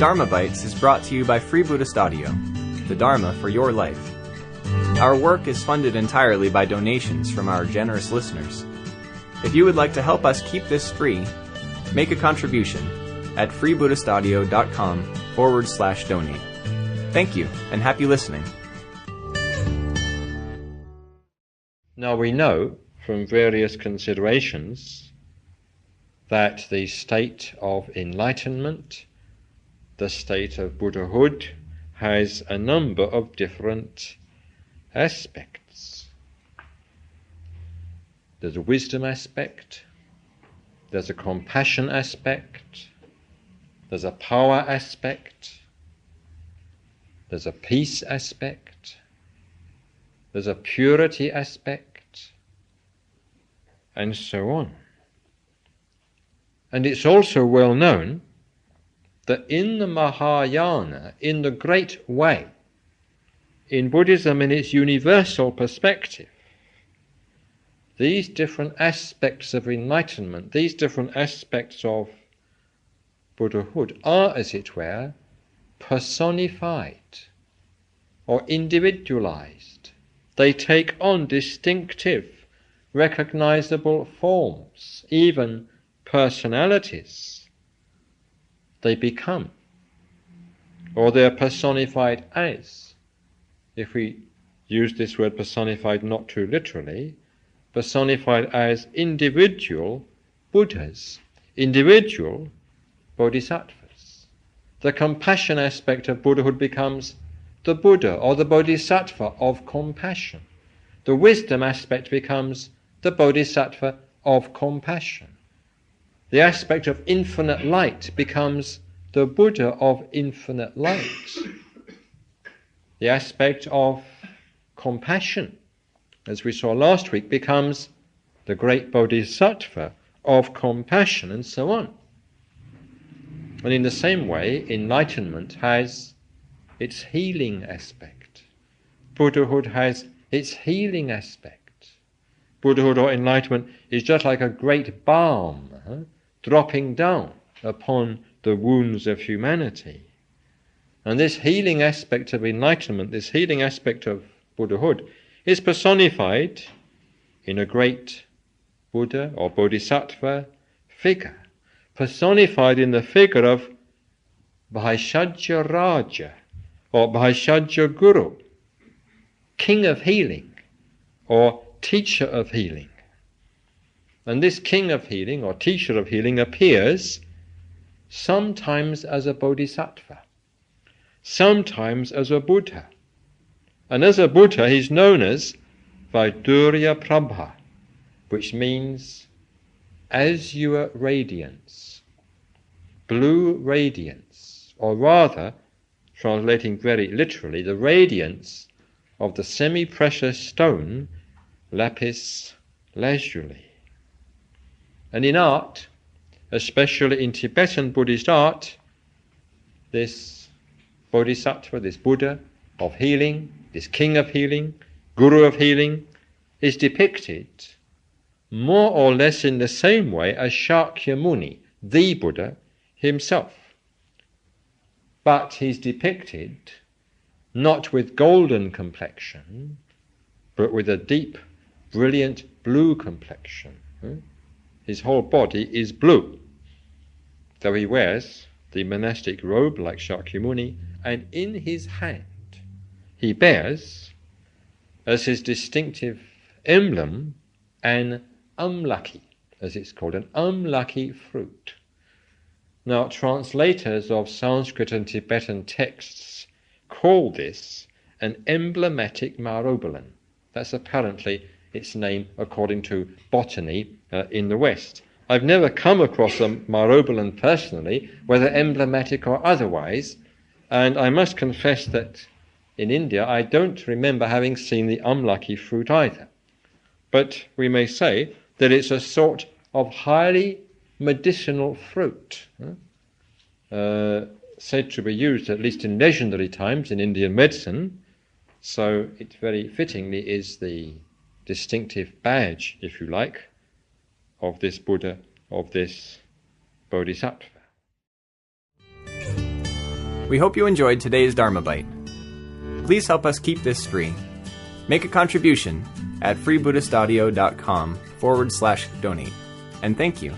Dharma Bites is brought to you by Free Buddhist Audio, the Dharma for your life. Our work is funded entirely by donations from our generous listeners. If you would like to help us keep this free, make a contribution at freebuddhistaudio.com/donate. Thank you, and happy listening. Now we know from various considerations that the state of enlightenment, the state of Buddhahood, has a number of different aspects. There's a wisdom aspect, there's a compassion aspect, there's a power aspect, there's a peace aspect, there's a purity aspect, and so on. And it's also well known that in the Mahayana, in the Great Way, in Buddhism in its universal perspective, these different aspects of enlightenment, these different aspects of Buddhahood are, as it were, personified or individualized. They take on distinctive, recognizable forms, even personalities. They become, or they're personified as. If we use this word personified not too literally, personified as individual Buddhas, individual Bodhisattvas. The compassion aspect of Buddhahood becomes the Buddha or the Bodhisattva of compassion. The wisdom aspect becomes the Bodhisattva of compassion. The aspect of infinite light becomes the Buddha of infinite light. The aspect of compassion, as we saw last week, becomes the great Bodhisattva of compassion, and so on. And in the same way, enlightenment has its healing aspect. Buddhahood has its healing aspect. Buddhahood or enlightenment is just like a great balm dropping down upon the wounds of humanity. And this healing aspect of enlightenment, this healing aspect of Buddhahood, is personified in a great Buddha or Bodhisattva figure, personified in the figure of Bhaishajya Raja or Bhaishajya Guru, king of healing or teacher of healing. And this king of healing or teacher of healing appears sometimes as a Bodhisattva, sometimes as a Buddha. And as a Buddha he's known as Vaidurya Prabha, which means azure radiance, blue radiance, or rather, translating very literally, the radiance of the semi-precious stone lapis lazuli. And in art, especially in Tibetan Buddhist art, this Bodhisattva, this Buddha of healing, this king of healing, guru of healing, is depicted more or less in the same way as Shakyamuni, the Buddha himself. But he's depicted not with golden complexion, but with a deep, brilliant blue complexion. His whole body is blue, though he wears the monastic robe like Shakyamuni, and in his hand he bears, as his distinctive emblem, an amlaki, as it's called, an amlaki fruit. Now, translators of Sanskrit and Tibetan texts call this an emblematic myrobalan. That's apparently its name according to botany in the West. I've never come across a myrobalan personally, whether emblematic or otherwise, and I must confess that in India I don't remember having seen the amlaki fruit either. But we may say that it's a sort of highly medicinal fruit, said to be used, at least in legendary times, in Indian medicine, so it very fittingly is the distinctive badge, if you like, of this Buddha, of this Bodhisattva. We hope you enjoyed today's Dharma Bite. Please help us keep this free. Make a contribution at freebuddhistaudio.com/donate. And thank you.